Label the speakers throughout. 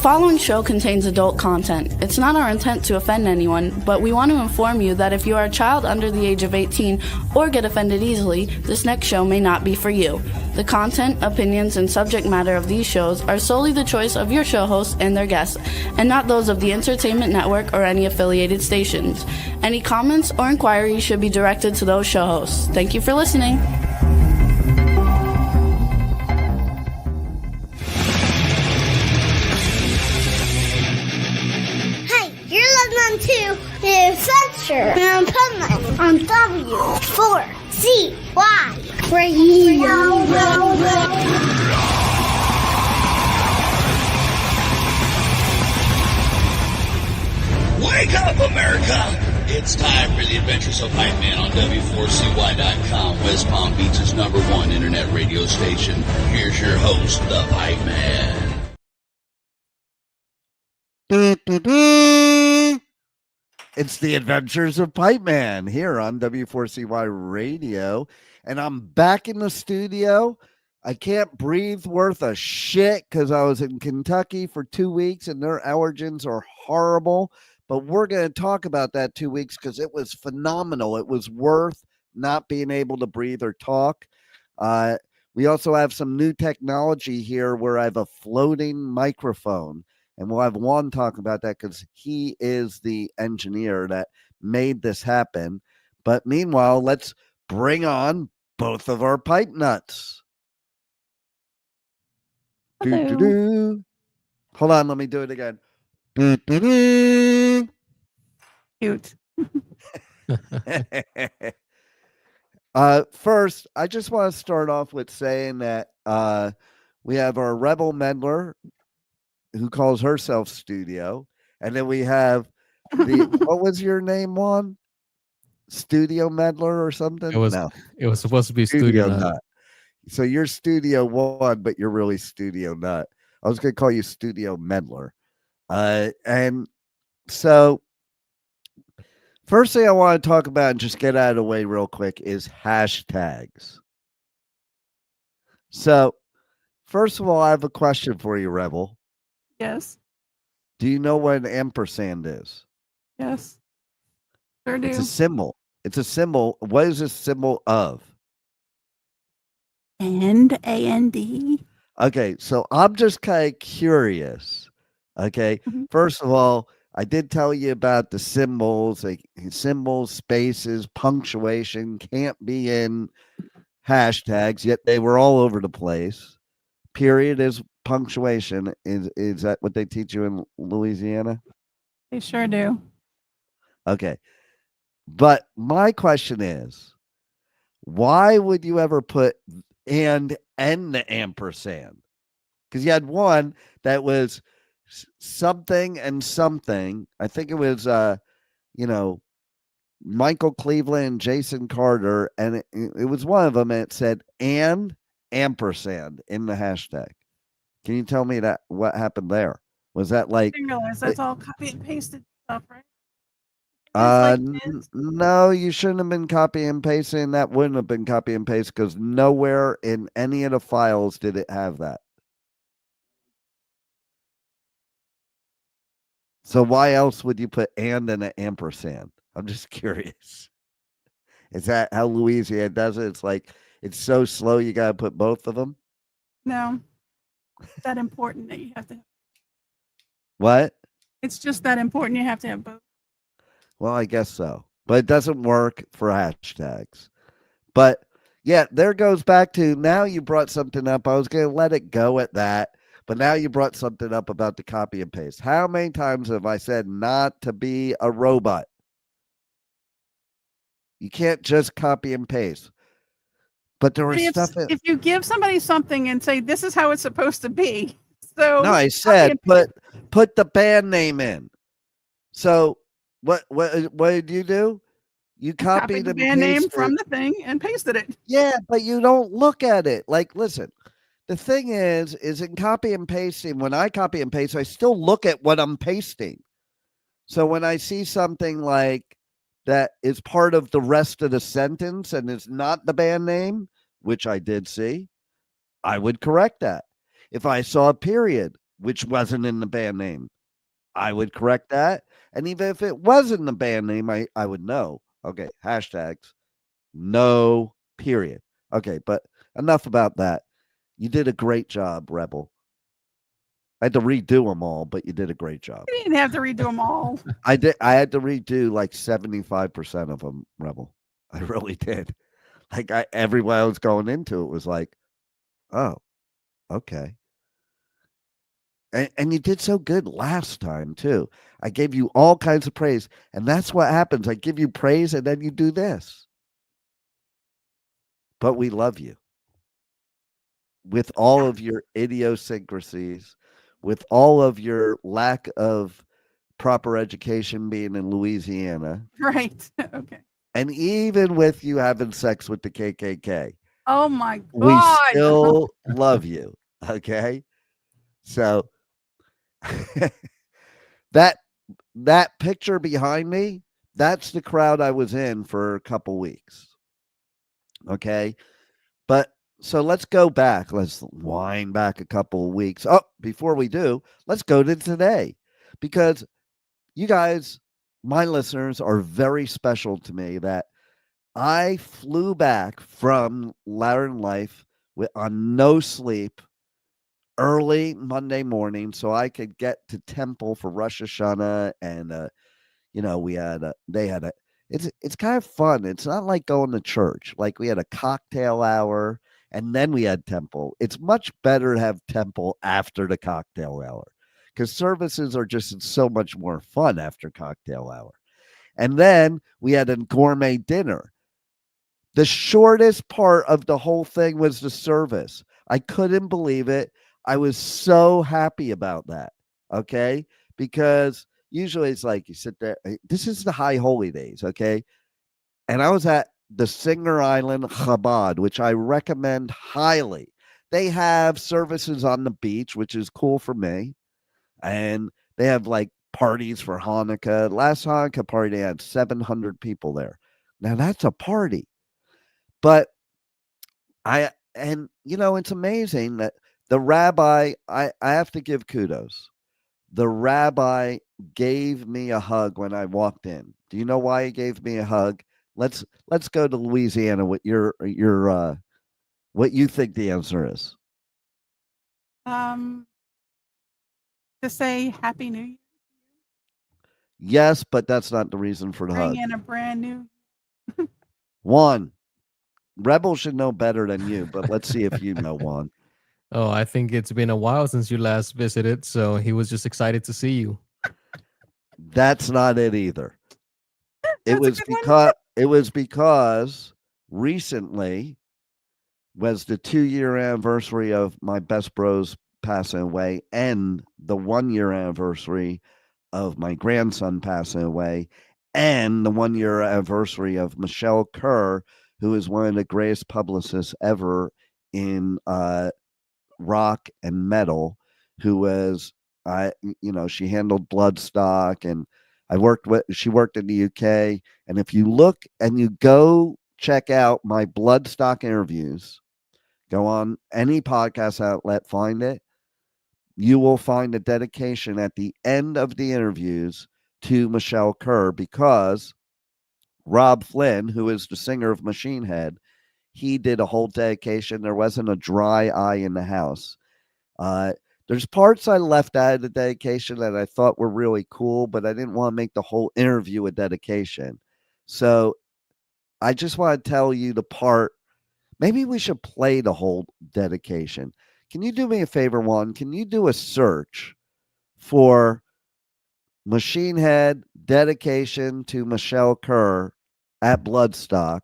Speaker 1: following show contains adult content. It's not our intent to offend anyone, but we want to inform you that if you are a child under the age of 18 or get offended easily, this next show may not be for you. The content, opinions, and subject matter of these shows are solely the choice of your show hosts and their guests, and not those of the Entertainment Network or any affiliated stations. Any comments or inquiries should be directed to those show hosts. Thank you for listening.
Speaker 2: To the Adventures of Pipeman on W4CY Radio.
Speaker 3: Wake up, America! It's time for the Adventures of Pipeman on W4CY.com, West Palm Beach's #1 internet radio station. Here's your host, the Pipeman.
Speaker 4: It's the Adventures of Pipeman here on W4CY Radio, and I'm back in the studio. I can't breathe worth a shit because I was in Kentucky for 2 weeks, and their allergens are horrible, but we're going to talk about that 2 weeks because it was phenomenal. It was worth not being able to breathe or talk. We also have some new technology here where I have a floating microphone. And we'll have Juan talk about that because he is the engineer that made this happen. But meanwhile, let's bring on both of our pipe nuts. Hold on, let me do it again.
Speaker 5: Cute.
Speaker 4: First, I just want to start off with saying that we have our Rebel Meddler, who calls herself Studio, and then we have the what was your name, Juan? Studio Meddler or something?
Speaker 6: It was supposed to be Studio Nut.
Speaker 4: So you're Studio One, but you're really Studio Nut. I was gonna call you Studio Meddler. And so first thing I want to talk about and just get out of the way real quick is hashtags. So first of all, I have a question for you, Rebel.
Speaker 5: Yes.
Speaker 4: Do you know what an ampersand is?
Speaker 5: Yes. Sure do.
Speaker 4: It's a symbol. It's a symbol. What is a symbol of?
Speaker 5: And.
Speaker 4: Okay, so I'm just kind of curious. Okay, First of all, I did tell you about the symbols, like symbols, spaces, punctuation can't be in hashtags, yet they were all over the place. Period is punctuation. Is that what they teach you in Louisiana?
Speaker 5: They sure do.
Speaker 4: Okay. But my question is, why would you ever put and the ampersand? Because you had one that was something and something. I think it was Michael Cleveland and Jason Carter, and it was one of them, and it said and ampersand in the hashtag. Can you tell me that what happened there? Was that like
Speaker 5: that's all copy and pasted stuff, right?
Speaker 4: No, you shouldn't have been copy and pasting. That wouldn't have been copy and paste because nowhere in any of the files did it have that. So why else would you put and an ampersand? I'm just curious. Is that how Louisiana does it? It's like it's so slow you got to put both of them?
Speaker 5: No. It's that important that you have to.
Speaker 4: What?
Speaker 5: It's just that important you have to have both.
Speaker 4: Well, I guess so. But it doesn't work for hashtags. But yeah, there goes back to now you brought something up. I was going to let it go at that. But now you brought something up about the copy and paste. How many times have I said not to be a robot? You can't just copy and paste. But there was stuff.
Speaker 5: If you give somebody something and say, this is how it's supposed to be. So
Speaker 4: no, I said, put the band name in. So what did you do? You copied
Speaker 5: the band name from the thing and pasted it.
Speaker 4: Yeah, but you don't look at it. Like, listen, the thing is in copy and pasting, when I copy and paste, I still look at what I'm pasting. So when I see something like that is part of the rest of the sentence and is not the band name, which I did see, I would correct that. If I saw a period which wasn't in the band name. I would correct that. And even if it wasn't the band name, I would know. Okay, hashtags, no period. Okay, but enough about that. You did a great job, Rebel. I had to redo them all, but you did a great job.
Speaker 5: You didn't have to redo them all.
Speaker 4: I did. I had to redo like 75% of them, Rebel. I really did. Like everywhere I was going into it was like, oh, okay. And you did so good last time too. I gave you all kinds of praise, and that's what happens. I give you praise, and then you do this. But we love you with all of your idiosyncrasies, with all of your lack of proper education being in Louisiana.
Speaker 5: Right. Okay.
Speaker 4: And even with you having sex with the KKK.
Speaker 5: Oh my God.
Speaker 4: We still love you. Okay. So that picture behind me, that's the crowd I was in for a couple weeks. Okay. But so let's go back. Let's wind back a couple of weeks. Oh, before we do, let's go to today, because you guys, my listeners, are very special to me. That I flew back from Latter Life on no sleep early Monday morning so I could get to temple for Rosh Hashanah. And, it's kind of fun. It's not like going to church. Like we had a cocktail hour and then we had temple. It's much better to have temple after the cocktail hour, because services are just so much more fun after cocktail hour. And then we had a gourmet dinner. The shortest part of the whole thing was the service. I couldn't believe it. I was so happy about that. Okay. Because usually it's like you sit there. This is the high holy days. Okay. And I was at the Singer Island Chabad, which I recommend highly. They have services on the beach, which is cool for me. And they have like parties for Hanukkah. Last Hanukkah party, they had 700 people there. Now that's a party. But it's amazing that the rabbi, I have to give kudos. The rabbi gave me a hug when I walked in. Do you know why he gave me a hug? Let's go to Louisiana with your what you think the answer is.
Speaker 5: To say Happy New Year.
Speaker 4: Yes, but that's not the reason for the hug.
Speaker 5: Bring in a brand new.
Speaker 4: Juan, Rebel should know better than you, but let's see if you know, Juan.
Speaker 6: Oh, I think it's been a while since you last visited, so he was just excited to see you.
Speaker 4: That's not it either. It was because recently was the 2-year anniversary of my best bros passing away and the 1-year anniversary of my grandson passing away and the 1-year anniversary of Michelle Kerr, who is one of the greatest publicists ever in rock and metal, who was she handled Bloodstock, and she worked in the UK. And if you look and you go check out my Bloodstock interviews, go on any podcast outlet, find it, you will find a dedication at the end of the interviews to Michelle Kerr, because Rob Flynn, who is the singer of Machine Head, he did a whole dedication. There wasn't a dry eye in the house. There's parts I left out of the dedication that I thought were really cool, but I didn't want to make the whole interview a dedication. So I just want to tell you the part. Maybe we should play the whole dedication. Can you do me a favor, Juan? Can you do a search for Machine Head dedication to Michelle Kerr at Bloodstock?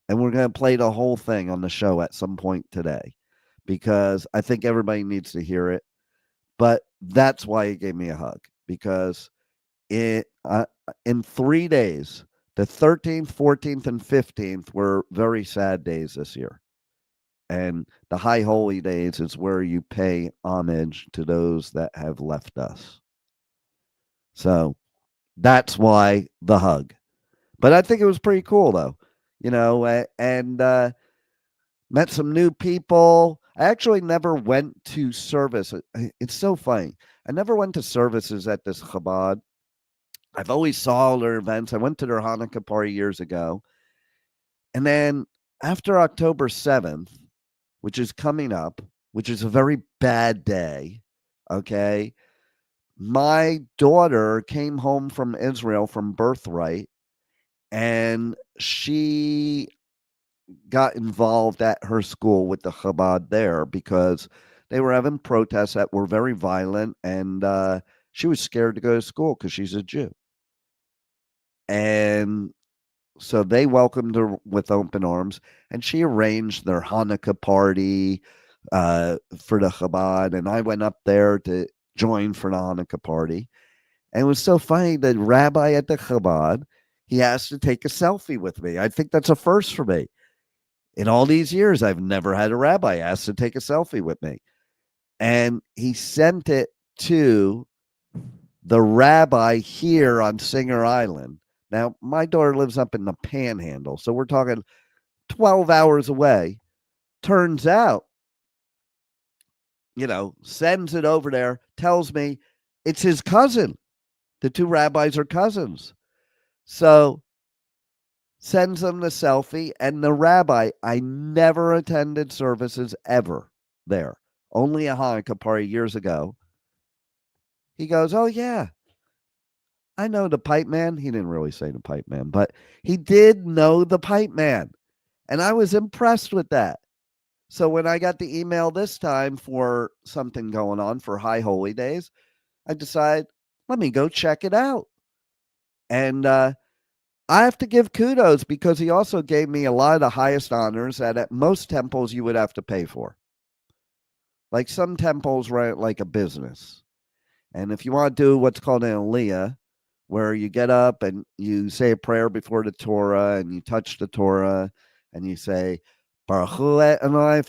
Speaker 4: And we're going to play the whole thing on the show at some point today, because I think everybody needs to hear it. But that's why he gave me a hug, because in 3 days, the 13th, 14th, and 15th were very sad days this year. And the high holy days is where you pay homage to those that have left us. So that's why the hug. But I think it was pretty cool, though. And met some new people. I actually never went to service. It's so funny. I never went to services at this Chabad. I've always saw their events. I went to their Hanukkah party years ago. And then after October 7th, which is coming up, which is a very bad day, okay, my daughter came home from Israel from Birthright, and she got involved at her school with the Chabad there because they were having protests that were very violent, and she was scared to go to school because she's a Jew. And so they welcomed her with open arms, and she arranged their Hanukkah party for the Chabad, and I went up there to join for the Hanukkah party. And it was so funny, the rabbi at the Chabad, he asked to take a selfie with me. I think that's a first for me. In all these years, I've never had a rabbi ask to take a selfie with me. And he sent it to the rabbi here on Singer Island. Now, my daughter lives up in the Panhandle, so we're talking 12 hours away. Turns out, sends it over there, tells me it's his cousin. The two rabbis are cousins. So sends them the selfie, and the rabbi, I never attended services ever there, only a Hanukkah party years ago. He goes, oh, yeah, I know the Pipeman. He didn't really say the Pipeman, but he did know the Pipeman, and I was impressed with that. So when I got the email this time for something going on for High Holy Days, I decided, let me go check it out. And I have to give kudos because he also gave me a lot of the highest honors that at most temples you would have to pay for. Like some temples run it like a business. And if you want to do what's called an aliyah, where you get up and you say a prayer before the Torah and you touch the Torah and you say, Baruch Hu Adonai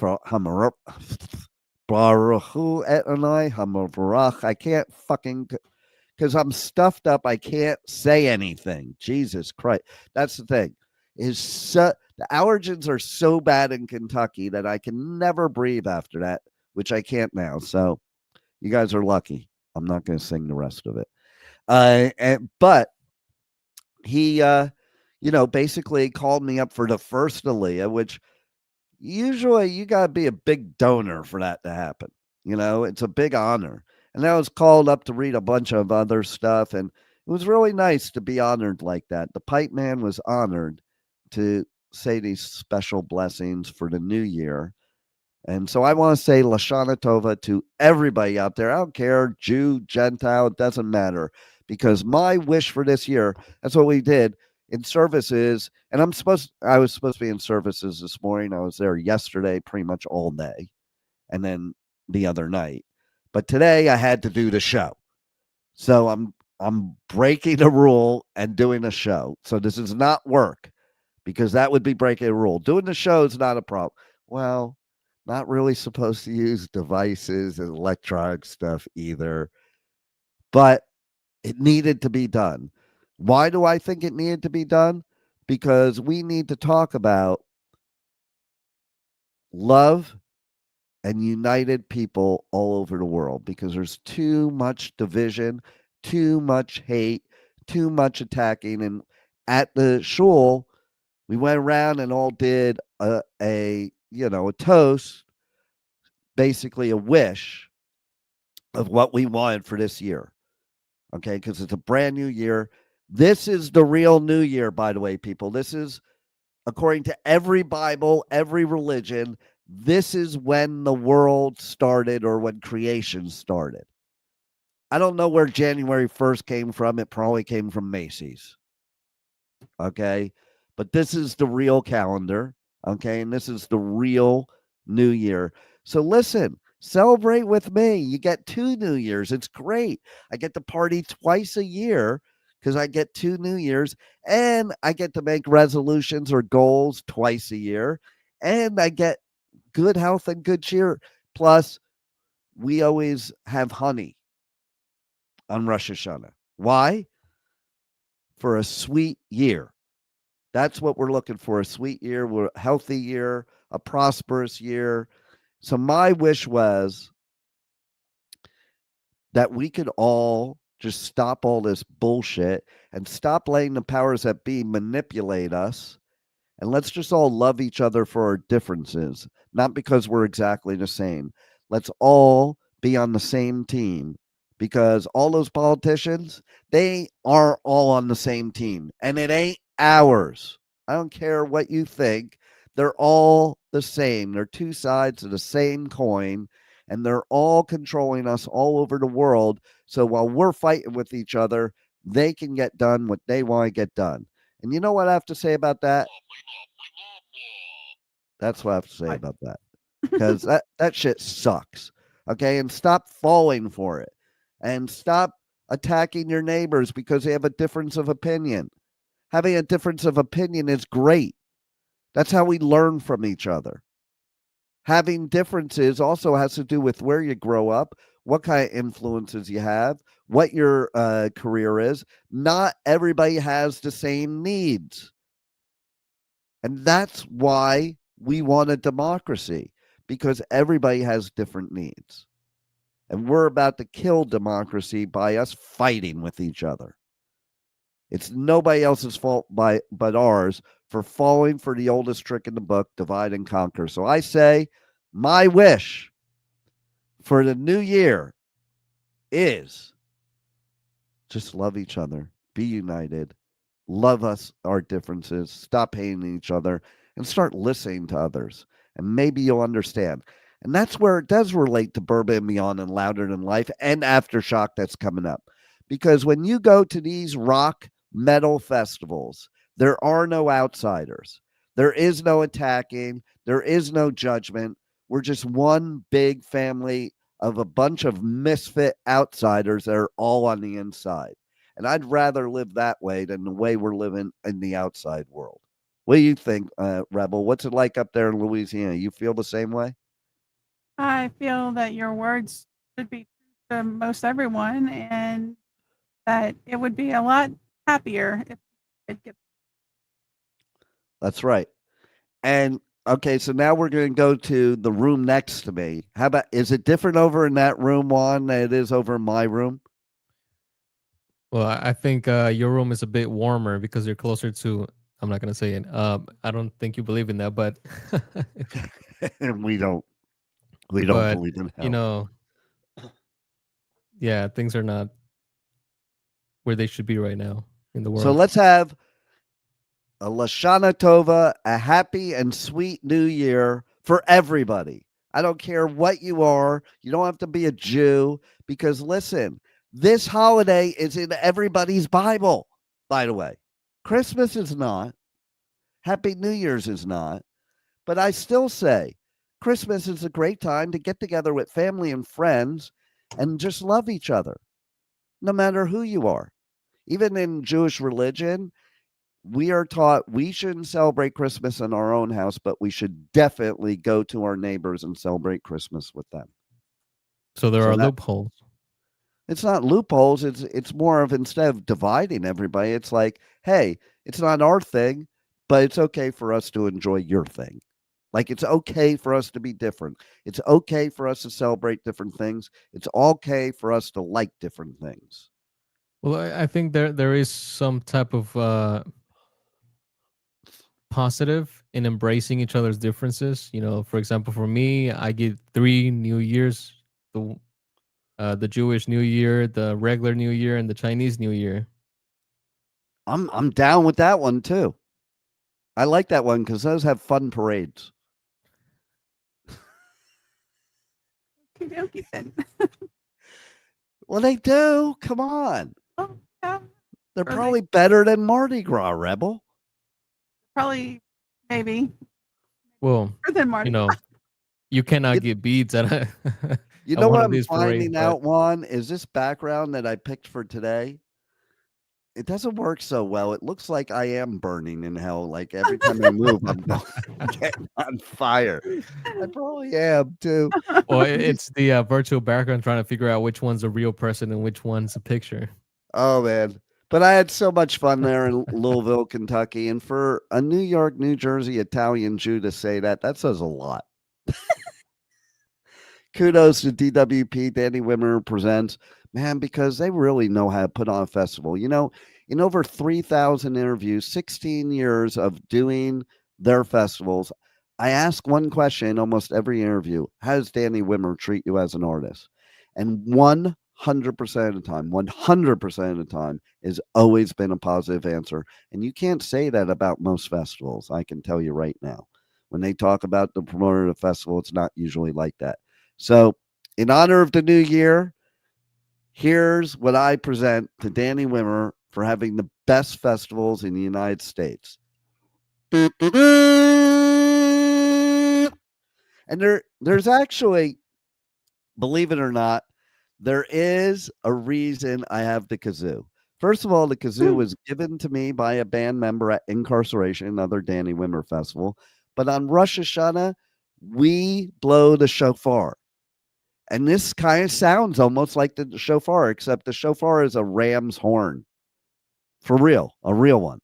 Speaker 4: Baruch Hu Adonai Hamavarach. I can't fucking, because I'm stuffed up. I can't say anything. Jesus Christ. That's the thing. The allergens are so bad in Kentucky that I can never breathe after that, which I can't now. So you guys are lucky. I'm not going to sing the rest of it. But he, basically called me up for the first aliyah, which usually you got to be a big donor for that to happen. It's a big honor. And I was called up to read a bunch of other stuff, and it was really nice to be honored like that. The Pipeman was honored to say these special blessings for the new year. And so I want to say Lashana Tova to everybody out there. I don't care, Jew, Gentile, it doesn't matter. Because my wish for this year, that's what we did in services. And I was supposed to be in services this morning. I was there yesterday pretty much all day. And then the other night. But today I had to do the show. So I'm breaking a rule and doing a show. So this is not work, because that would be breaking a rule. Doing the show is not a problem. Well, not really supposed to use devices and electronic stuff either. But it needed to be done. Why do I think it needed to be done? Because we need to talk about love and united people all over the world, because there's too much division, too much hate, too much attacking. And at the shul, we went around and all did a toast, basically a wish of what we wanted for this year. Okay, because it's a brand new year. This is the real new year, by the way, people. This is, according to every Bible, every religion, this is when the world started, or when creation started. I don't know where January 1st came from. It probably came from Macy's. Okay, but this is the real calendar. Okay, and this is the real new year. So listen, celebrate with me. You get 2 New Years. It's great. I get to party twice a year because I get 2 New Years, and I get to make resolutions or goals twice a year, and I get good health and good cheer. Plus, we always have honey on Rosh Hashanah. Why? For a sweet year. That's what we're looking for, a sweet year, a healthy year, a prosperous year. So my wish was that we could all just stop all this bullshit and stop letting the powers that be manipulate us. And let's just all love each other for our differences, not because we're exactly the same. Let's all be on the same team, because all those politicians, they are all on the same team, and it ain't ours. I don't care what you think. They're all the same. They're two sides of the same coin, and they're all controlling us all over the world. So while we're fighting with each other, they can get done what they want to get done. And you know what I have to say about that? That's what I have to say about that. Because that shit sucks. Okay. And stop falling for it. And stop attacking your neighbors because they have a difference of opinion. Having a difference of opinion is great. That's how we learn from each other. Having differences also has to do with where you grow up, what kind of influences you have, what your career is. Not everybody has the same needs. And that's why we want a democracy, because everybody has different needs. And we're about to kill democracy by us fighting with each other. It's nobody else's fault but ours for falling for the oldest trick in the book, divide and conquer. So I say my wish for the new year is just love each other, be united, love us, our differences, stop hating each other, and start listening to others. And maybe you'll understand. And that's where it does relate to Bourbon and Beyond and Louder Than Life and Aftershock that's coming up. Because when you go to these rock metal festivals, there are no outsiders. There is no attacking. There is no judgment. We're just one big family of a bunch of misfit outsiders that are all on the inside. And I'd rather live that way than the way we're living in the outside world. What do you think, Rebel? What's it like up there in Louisiana? You feel the same way?
Speaker 5: I feel that your words should be to most everyone, and that it would be a lot happier if it could.
Speaker 4: That's right. And okay, so now we're going to go to the room next to me. How about, is it different over in that room, Juan, than it is over in my room?
Speaker 6: Well, I think your room is a bit warmer because you're closer to. I'm not gonna say it. I don't think you believe in that, but
Speaker 4: we don't
Speaker 6: but
Speaker 4: believe in hell.
Speaker 6: you know, yeah, things are not where they should be right now in the world.
Speaker 4: So let's have a Lashana Tova, a happy and sweet new year for everybody. I don't care what you are. You don't have to be a Jew, because listen, this holiday is in everybody's Bible, by the way. Christmas is not. Happy New Year's is not. But I still say Christmas is a great time to get together with family and friends and just love each other, no matter who you are. Even in Jewish religion, we are taught we shouldn't celebrate Christmas in our own house, but we should definitely go to our neighbors and celebrate Christmas with them.
Speaker 6: So there are loopholes.
Speaker 4: It's not loopholes. It's more of, instead of dividing everybody, it's like, hey, it's not our thing, but it's okay for us to enjoy your thing. Like, it's okay for us to be different. It's okay for us to celebrate different things. It's okay for us to like different things.
Speaker 6: Well, I think there is some type of positive in embracing each other's differences. You know, for example, for me, I get 3 New Years: the Jewish New Year, the regular New Year, and the Chinese New Year.
Speaker 4: I'm down with that one too. I like that one because those have fun parades.
Speaker 5: Okey-dokey then.
Speaker 4: Well, they do. Come on.
Speaker 5: Oh, yeah.
Speaker 4: They're
Speaker 5: Or
Speaker 4: probably better than Mardi Gras, Rebel.
Speaker 5: Probably, maybe.
Speaker 6: Well,
Speaker 5: Or than Marty.
Speaker 6: you know, you cannot get beads at a.
Speaker 4: You
Speaker 6: at
Speaker 4: know
Speaker 6: one
Speaker 4: what
Speaker 6: of
Speaker 4: I'm
Speaker 6: these
Speaker 4: finding
Speaker 6: parades,
Speaker 4: out, Juan, is this background that I picked for today. It doesn't work so well. It looks like I am burning in hell. Like every time I move, I'm getting on fire. I probably am too.
Speaker 6: Well, it's the virtual background trying to figure out which one's a real person and which one's a picture.
Speaker 4: Oh man. But I had so much fun there in Louisville, Kentucky. And for a New York, New Jersey Italian Jew to say that says a lot. kudos to DWP, Danny Wimmer Presents, man, because they really know how to put on a festival. You know, in over 3,000 interviews, 16 years of doing their festivals, I ask one question in almost every interview: how does Danny Wimmer treat you as an artist? And 100% of the time, 100% of the time is always been a positive answer. And you can't say that about most festivals. I can tell you right now. When they talk about the promoter of the festival, it's not usually like that. So, in honor of the new year, here's what I present to Danny Wimmer for having the best festivals in the United States. And there's actually, believe it or not, there is a reason I have the kazoo. First of all, the kazoo was given to me by a band member at Incarceration, another Danny Wimmer festival. But on Rosh Hashanah, we blow the shofar. And this kind of sounds almost like the shofar, except the shofar is a ram's horn. For real, a real one.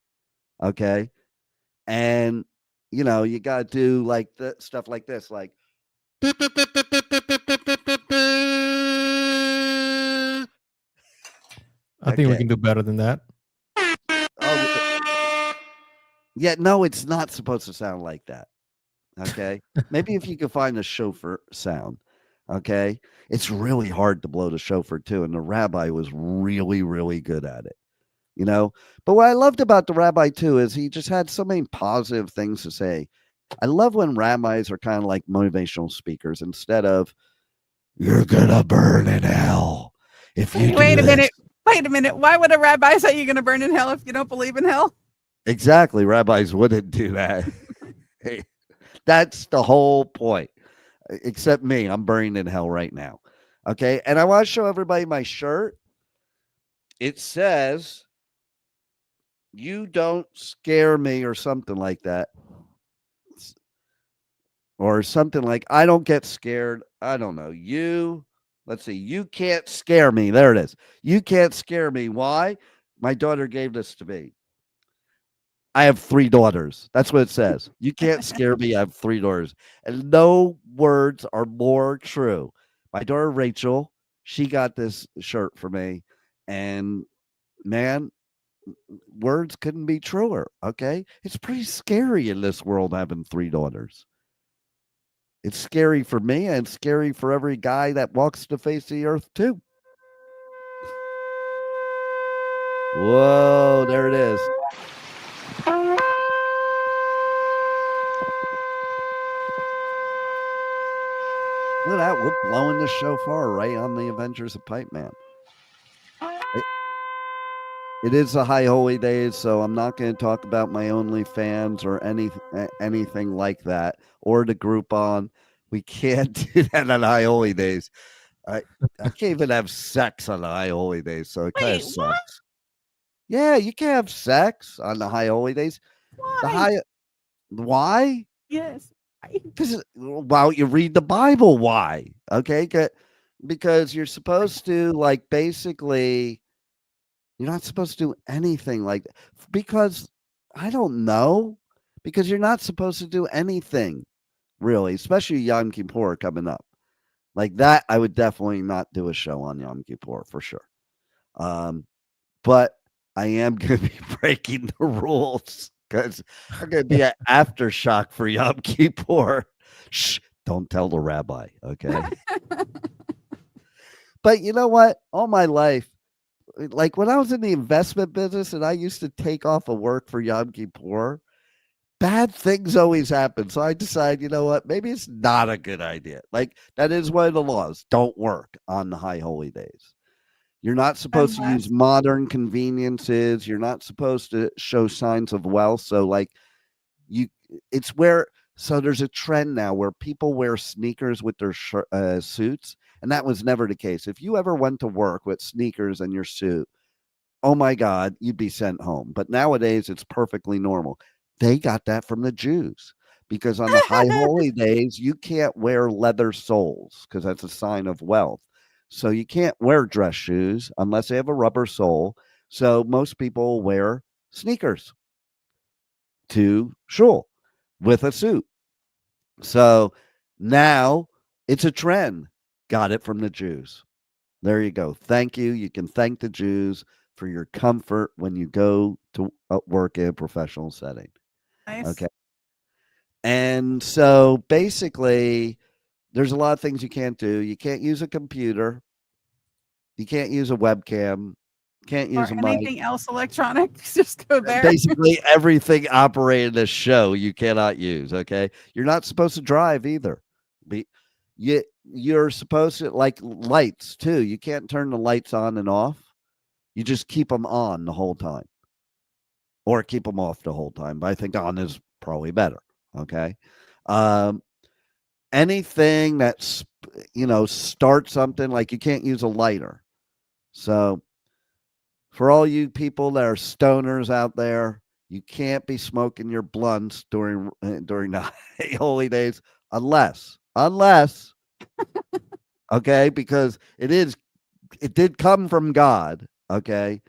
Speaker 4: Okay. And, you know, you got to do like the stuff like this, like.
Speaker 6: I think we can do better than that.
Speaker 4: Oh, yeah, no, it's not supposed to sound like that. Okay. Maybe if you could find a shofar sound. Okay. It's really hard to blow the shofar too. And the rabbi was really, really good at it. You know, but what I loved about the rabbi too is he just had so many positive things to say. I love when rabbis are kind of like motivational speakers instead of "you're gonna burn in hell if you
Speaker 5: Wait
Speaker 4: do
Speaker 5: a
Speaker 4: this."
Speaker 5: minute. Wait a minute. Why would a rabbi say you're going to burn in hell if you don't believe in hell?
Speaker 4: Exactly, rabbis wouldn't do that. Hey, that's the whole point. Except me, I'm burning in hell right now. Okay, and I want to show everybody my shirt. It says, "You don't scare me," or something like that. Or something like, "I don't get scared." I don't know. Let's see. "You can't scare me." There it is. "You can't scare me." Why? My daughter gave this to me. I have 3 daughters. That's what it says. "You can't scare me. I have 3 daughters." And no words are more true. My daughter Rachel, she got this shirt for me. And man, words couldn't be truer. Okay. It's pretty scary in this world having 3 daughters. It's scary for me and scary for every guy that walks the face of the earth too. Whoa, there it is. Look at that. We're blowing the shofar right on the Adventures of Pipeman. It is the high holy days, so I'm not going to talk about my OnlyFans or anything like that, or the Groupon. We can't do that on high holy days. I can't even have sex on the high holy days, so it kind of sucks.
Speaker 5: What?
Speaker 4: Yeah, you can have sex on the high holy days.
Speaker 5: Why?
Speaker 4: Why?
Speaker 5: Yes.
Speaker 4: Because well, you read the Bible. Why? Okay, because you're supposed to like basically. You're not supposed to do anything like that because I don't know. Because you're not supposed to do anything really, especially Yom Kippur coming up. Like that, I would definitely not do a show on Yom Kippur for sure. But I am going to be breaking the rules because I'm going to be an aftershock for Yom Kippur. Shh, don't tell the rabbi, okay? But you know what? All my life, like when I was in the investment business and I used to take off of work for Yom Kippur, bad things always happen. So I decided, you know what? Maybe it's not a good idea. Like that is one of the laws. Don't work on the high holy days. You're not supposed to use modern conveniences. You're not supposed to show signs of wealth. So like it's where, so there's a trend now where people wear sneakers with their suits. And that was never the case. If you ever went to work with sneakers and your suit, oh my God, you'd be sent home. But nowadays it's perfectly normal. They got that from the Jews because on the high holy days, you can't wear leather soles because that's a sign of wealth. So you can't wear dress shoes unless they have a rubber sole. So most people wear sneakers to shul with a suit. So now it's a trend. Got it from the Jews. There you go. Thank you. You can thank the Jews for your comfort when you go to work in a professional setting.
Speaker 5: Nice.
Speaker 4: Okay. And so basically, there's a lot of things you can't do. You can't use a computer. You can't use a webcam. Can't
Speaker 5: Or
Speaker 4: use a mic.
Speaker 5: anything else electronic. Just go there.
Speaker 4: Basically, everything operating this show you cannot use. Okay. You're not supposed to drive either. You're supposed to, like lights too. You can't turn the lights on and off. You just keep them on the whole time, or keep them off the whole time. But I think on is probably better. Okay. Anything that's, start something, like you can't use a lighter. So for all you people that are stoners out there, you can't be smoking your blunts during the holy days unless okay, because it did come from God, okay,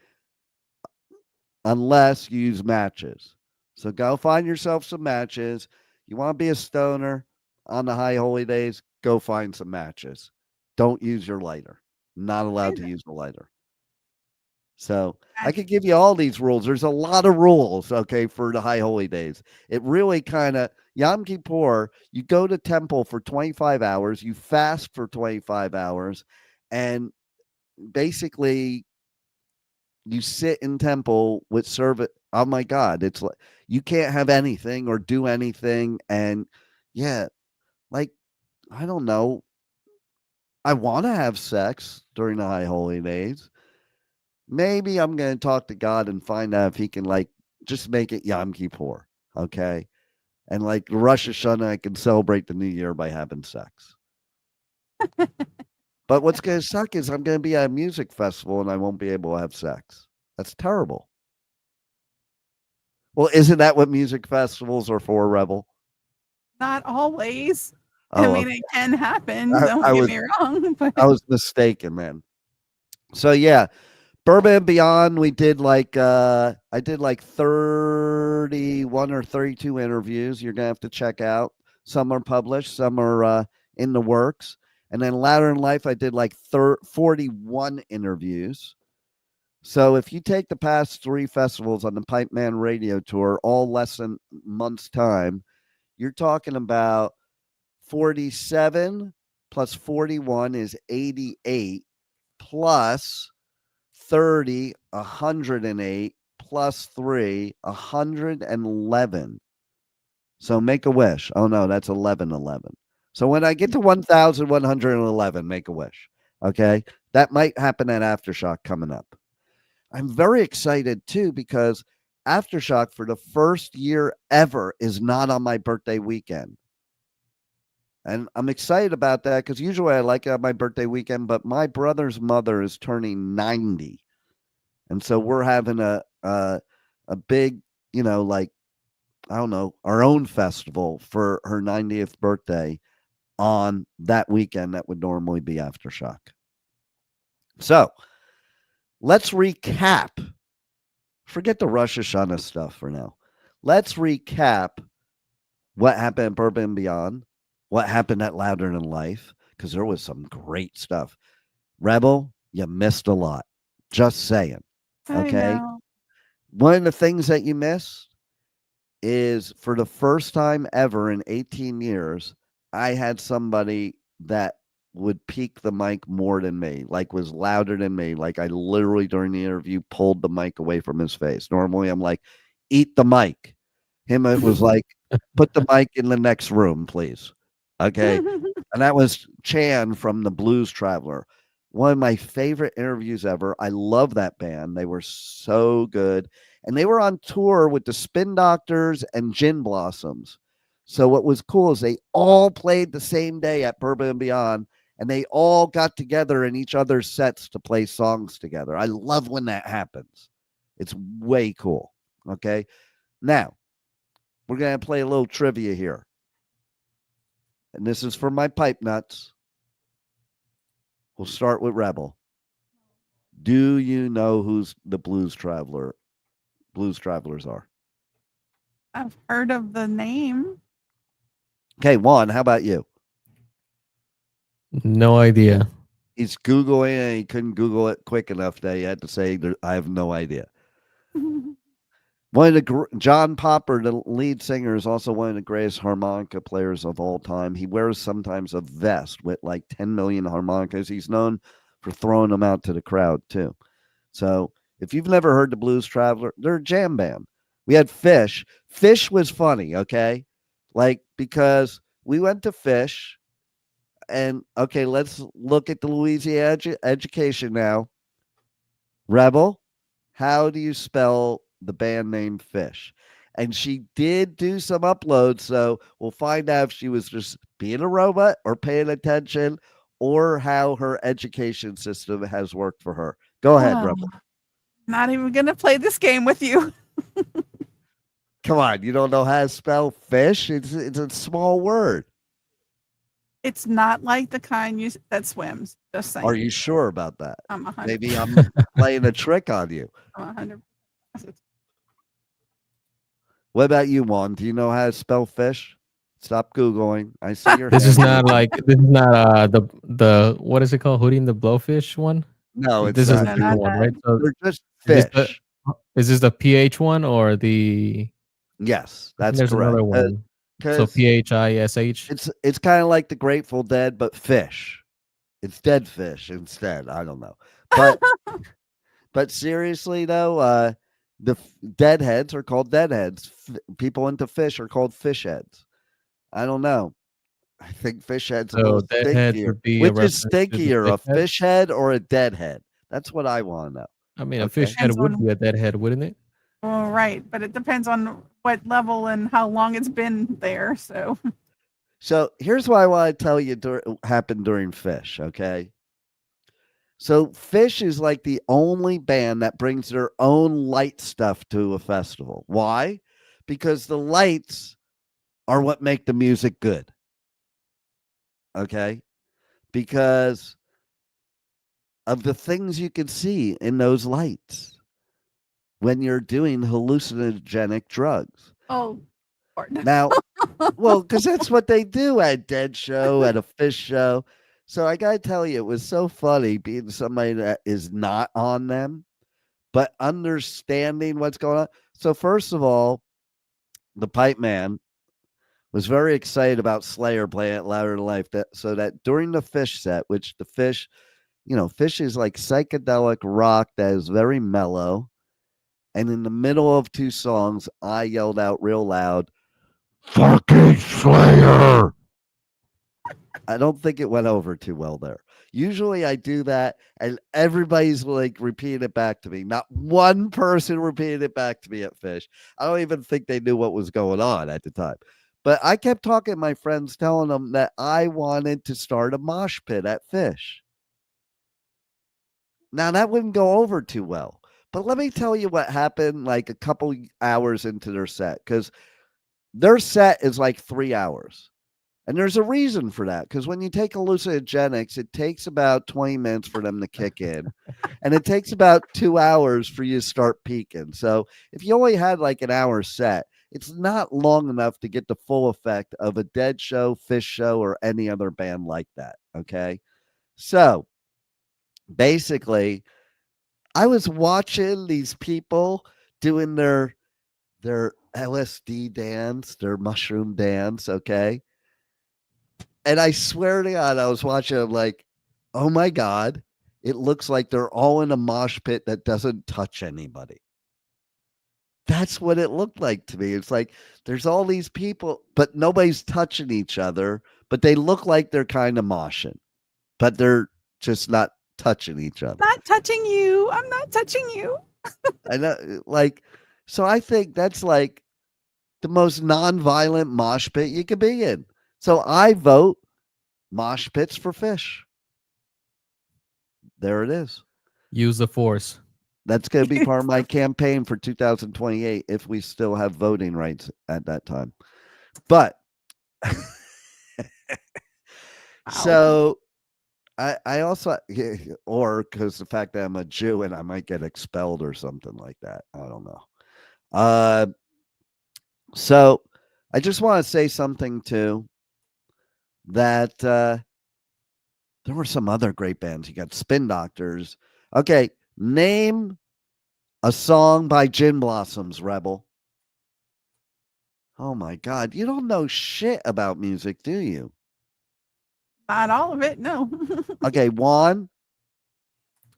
Speaker 4: unless you use matches. So go find yourself some matches. You want to be a stoner on the high holy days, go find some matches. Don't use your lighter. Not allowed to use the lighter. So I could give you all these rules. There's a lot of rules, okay, for the high holy days. It really kind of, Yom Kippur, you go to temple for 25 hours, you fast for 25 hours, and basically you sit in temple with servant. Oh my God, it's like you can't have anything or do anything. And yeah, like, I don't know. I want to have sex during the high holy days. Maybe I'm going to talk to God and find out if he can, like, just make it Yom Kippur, okay? And like Rosh Hashanah, I can celebrate the new year by having sex. But what's going to suck is I'm going to be at a music festival and I won't be able to have sex. That's terrible. Well, isn't that what music festivals are for, Rebel?
Speaker 5: Not always.
Speaker 4: Oh,
Speaker 5: I mean, it can happen.
Speaker 4: I
Speaker 5: Don't get
Speaker 4: was-
Speaker 5: me wrong. But
Speaker 4: I was mistaken, man. So yeah, Bourbon and Beyond, we did like I did like 31 or 32 interviews. You're gonna have to check out. Some are published, some are in the works. And then Louder in Life, I did like 41 interviews. So if you take the past 3 festivals on the Pipeman Radio Tour, all less than a month's time, you're talking about 47 plus 41 is 88 plus 30, 108 plus 3, 111. So make a wish. Oh no, that's 1111. So when I get to 1,111, make a wish. Okay. That might happen at Aftershock coming up. I'm very excited too, because Aftershock for the first year ever is not on my birthday weekend. And I'm excited about that because usually I like it on my birthday weekend, but my brother's mother is turning 90. And so we're having a big, like, I don't know, our own festival for her 90th birthday on that weekend that would normally be Aftershock. So let's recap. Forget the Rosh Hashanah stuff for now. Let's recap what happened at Bourbon and Beyond, what happened at Louder Than Life, because there was some great stuff. Rebel, you missed a lot. Just saying. Okay. One of the things that you missed is, for the first time ever in 18 years, I had somebody that would peak the mic more than me, like was louder than me. Like I literally during the interview pulled the mic away from his face. Normally I'm like, eat the mic. Him, it was like, put the mic in the next room, please. Okay. And that was Chan from the Blues Traveler. One of my favorite interviews ever. I love that band. They were so good. And they were on tour with the Spin Doctors and Gin Blossoms. So what was cool is they all played the same day at Bourbon and Beyond, and they all got together in each other's sets to play songs together. I love when that happens. It's way cool. Okay. Now, we're going to play a little trivia here. And this is for my pipe nuts. We'll start with Rebel. Do you know who's the Blues Travelers are?
Speaker 5: I've heard of the name.
Speaker 4: Okay, Juan, how about you?
Speaker 6: No idea.
Speaker 4: He's Googling and he couldn't Google it quick enough that he had to say, I have no idea. One of the John Popper, the lead singer, is also one of the greatest harmonica players of all time. He wears sometimes a vest with like 10 million harmonicas. He's known for throwing them out to the crowd too. So if you've never heard the Blues Traveler, they're a jam band. We had Fish. Fish was funny, okay? Like, because we went to Fish, and okay, let's look at the Louisiana education now. Rebel, how do you spell the band name Fish? And she did do some uploads, so we'll find out if she was just being a robot or paying attention, or how her education system has worked for her. Go ahead, Rebel.
Speaker 5: Not even going to play this game with you.
Speaker 4: Come on, you don't know how to spell fish? It's a small word.
Speaker 5: It's not like the kind that swims. Just saying.
Speaker 4: Are you sure about that?
Speaker 5: I'm 100%.
Speaker 4: Maybe I'm playing a trick on you.
Speaker 5: I'm 100%.
Speaker 4: What about you, Juan? Do you know how to spell fish? Stop Googling. I see your
Speaker 6: This
Speaker 4: hand.
Speaker 6: is not the what is it called? Hootie and the Blowfish one?
Speaker 4: No, it's
Speaker 6: this
Speaker 4: not.
Speaker 6: is a different one, right? So
Speaker 4: They're just
Speaker 6: is
Speaker 4: fish.
Speaker 6: is this the PH one or the?
Speaker 4: Yes,
Speaker 6: I think
Speaker 4: that's
Speaker 6: there's
Speaker 4: correct.
Speaker 6: another one. So PHISH.
Speaker 4: It's kind of like the Grateful Dead, but fish. It's dead fish instead. I don't know, but seriously though, the deadheads are called deadheads. People into fish are called fish heads. I don't know. I think fish head's a little stinkier. Which is stinkier, a fish head or a deadhead? That's what I want to know.
Speaker 6: I mean, a fish head would be a deadhead, wouldn't it?
Speaker 5: Well, right, but it depends on what level and how long it's been there. So
Speaker 4: here's what I want to tell you happened during Fish, okay? So Fish is like the only band that brings their own light stuff to a festival. Why? Because the lights are what make the music good. Okay? Because of the things you can see in those lights when you're doing hallucinogenic drugs.
Speaker 5: Oh,
Speaker 4: now, well, because that's what they do at a Dead show, at a Fish show. So I gotta tell you, it was so funny being somebody that is not on them, but understanding what's going on. So first of all, the Pipeman was very excited about Slayer playing at Louder Than Life, so that during the Fish set, which the Fish, Fish is like psychedelic rock that is very mellow. And in the middle of two songs, I yelled out real loud, "Fucking Slayer!" I don't think it went over too well there. Usually I do that, and everybody's like repeating it back to me. Not one person repeated it back to me at Fish. I don't even think they knew what was going on at the time. But I kept talking to my friends, telling them that I wanted to start a mosh pit at Fish. Now, that wouldn't go over too well. But let me tell you what happened like a couple hours into their set, because their set is like 3 hours. And there's a reason for that, because when you take hallucinogenics, it takes about 20 minutes for them to kick in. And it takes about 2 hours for you to start peaking. So if you only had like an hour set, it's not long enough to get the full effect of a Dead show, Fish show, or any other band like that. Okay. So basically, I was watching these people doing their LSD dance, their mushroom dance, okay? And I swear to God, I was watching them like, oh my God, it looks like they're all in a mosh pit that doesn't touch anybody. That's what it looked like to me. It's like there's all these people, but nobody's touching each other, but they look like they're kind of moshing, but they're just not touching each other.
Speaker 5: Not touching you. I'm not touching you.
Speaker 4: I know, so I think that's like the most non-violent mosh pit you could be in. So I vote mosh pits for Fish. There it is.
Speaker 6: Use the force.
Speaker 4: That's going to be part of my campaign for 2028 if we still have voting rights at that time. But so I also, or because the fact that I'm a Jew and I might get expelled or something like that. I don't know. So I just want to say something too, that There were some other great bands. You got Spin Doctors. Okay, name a song by Gin Blossoms, Rebel. Oh my God, you don't know shit about music, do you?
Speaker 5: Not all of it, no.
Speaker 4: Okay, Juan.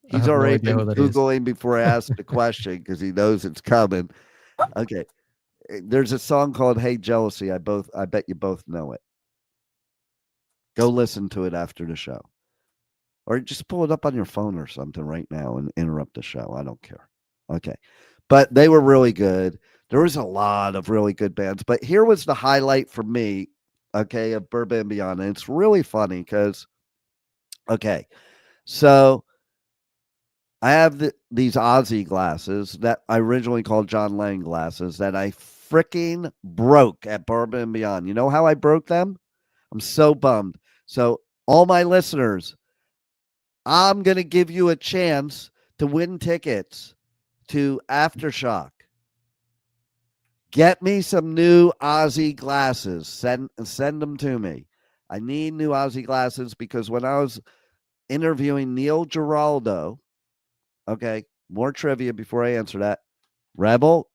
Speaker 6: I
Speaker 4: He's
Speaker 6: have no
Speaker 4: already
Speaker 6: idea
Speaker 4: been
Speaker 6: who that is.
Speaker 4: Googling before I asked the question because he knows it's coming. Okay. There's a song called Hey Jealousy. I bet you both know it. Go listen to it after the show. Or just pull it up on your phone or something right now and interrupt the show. I don't care. Okay. But they were really good. There was a lot of really good bands. But here was the highlight for me, okay, of Bourbon and Beyond. And it's really funny because, okay, so I have these Ozzy glasses that I originally called John Lang glasses that I freaking broke at Bourbon and Beyond. You know how I broke them? I'm so bummed. So all my listeners, I'm going to give you a chance to win tickets to Aftershock. Get me some new Ozzy glasses. Send them to me. I need new Ozzy glasses because when I was interviewing Neil Giraldo, okay, more trivia before I answer that. Rebel,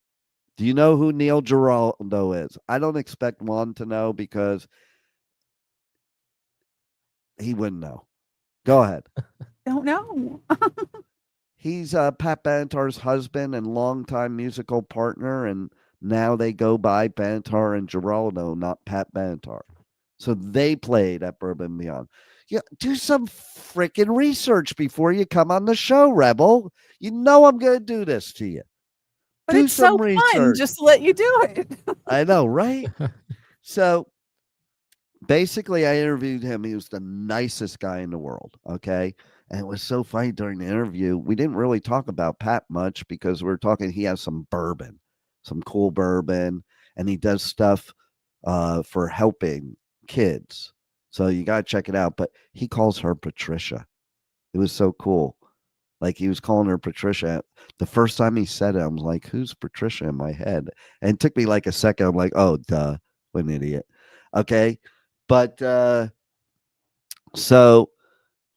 Speaker 4: do you know who Neil Giraldo is? I don't expect Juan to know because he wouldn't know. Go ahead.
Speaker 5: Don't know.
Speaker 4: He's Pat Benatar's husband and longtime musical partner, and now they go by Benatar and Giraldo, not Pat Benatar. So they played at Bourbon Beyond. Yeah, do some freaking research before you come on the show, Rebel. You know I'm going to do this to you.
Speaker 5: But
Speaker 4: Do
Speaker 5: it's so
Speaker 4: some
Speaker 5: fun
Speaker 4: research.
Speaker 5: just to let you do it.
Speaker 4: I know, right? So basically, I interviewed him. He was the nicest guy in the world. Okay. And it was so funny during the interview. We didn't really talk about Pat much because we were talking, he has some bourbon, some cool bourbon, and he does stuff for helping kids. So you got to check it out. But he calls her Patricia. It was so cool. Like he was calling her Patricia. The first time he said it, I was like, who's Patricia in my head? And it took me like a second. I'm like, oh, duh, what an idiot. Okay. But so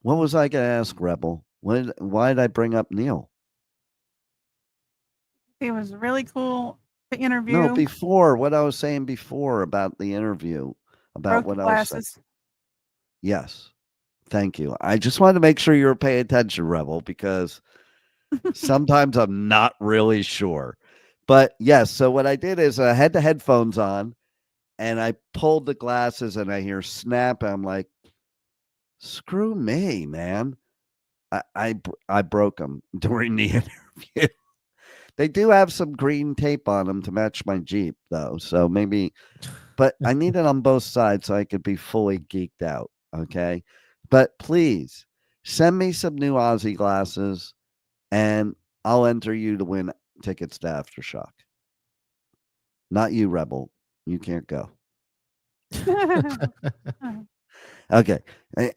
Speaker 4: what was I going to ask, Rebel? Why did I bring up Neil?
Speaker 5: It was really cool to interview.
Speaker 4: No, before what I was saying before about the interview, about
Speaker 5: Broke
Speaker 4: what
Speaker 5: the
Speaker 4: I was saying.
Speaker 5: glasses.
Speaker 4: Yes. Thank you. I just wanted to make sure you were paying attention, Rebel, because sometimes I'm not really sure. But yes, so what I did is I had the headphones on and I pulled the glasses and I hear snap. And I'm like, screw me, man. I broke them during the interview. They do have some green tape on them to match my Jeep, though. So maybe, but I need it on both sides so I could be fully geeked out. Okay. But please send me some new Ozzy glasses and I'll enter you to win tickets to Aftershock. Not you, Rebel. You can't go. Okay.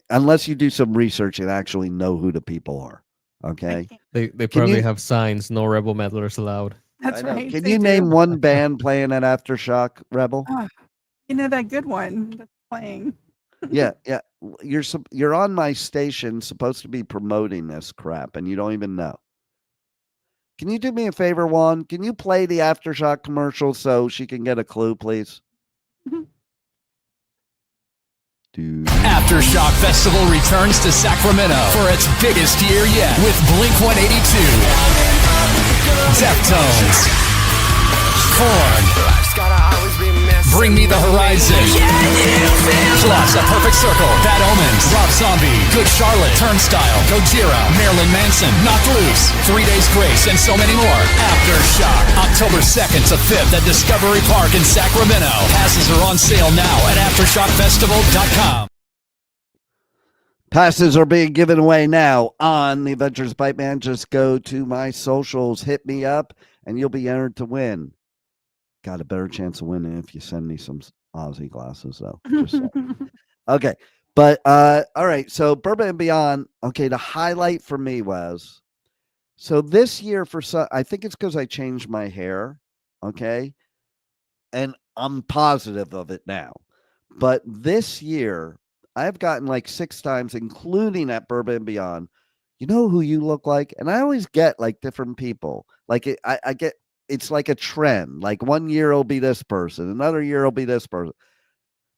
Speaker 4: Unless you do some research and actually know who the people are. Okay.
Speaker 6: They probably have signs, no rebel meddlers allowed.
Speaker 5: That's right.
Speaker 4: Can
Speaker 5: they
Speaker 4: you
Speaker 5: do.
Speaker 4: name one band playing at Aftershock, Rebel?
Speaker 5: You know that good one that's playing.
Speaker 4: Yeah. You're on my station, supposed to be promoting this crap, and you don't even know. Can you do me a favor, Juan? Can you play the Aftershock commercial so she can get a clue, please?
Speaker 7: Aftershock Festival returns to Sacramento for its biggest year yet with Blink-182, Deftones, Korn, Bring Me the Horizon, plus A Perfect Circle, Bad Omens, Rob Zombie, Good Charlotte, Turnstile, Gojira, Marilyn Manson, Knocked Loose, 3 Days Grace, and so many more. Aftershock, October 2nd to 5th at Discovery Park in Sacramento. Passes are on sale now at AftershockFestival.com.
Speaker 4: Passes are being given away now on the Adventures of Pipeman. Just go to my socials, hit me up, and you'll be entered to win. Got a better chance of winning if you send me some Ozzy glasses, though. Just saying. Okay. But, all right. So, Bourbon and Beyond. Okay. The highlight for me was, so this year I think it's because I changed my hair. Okay. And I'm positive of it now. But this year, I've gotten like 6 times, including at Bourbon and Beyond. You know who you look like? And I always get like different people. Like I get, it's like a trend. Like one year it'll be this person, another year it'll be this person.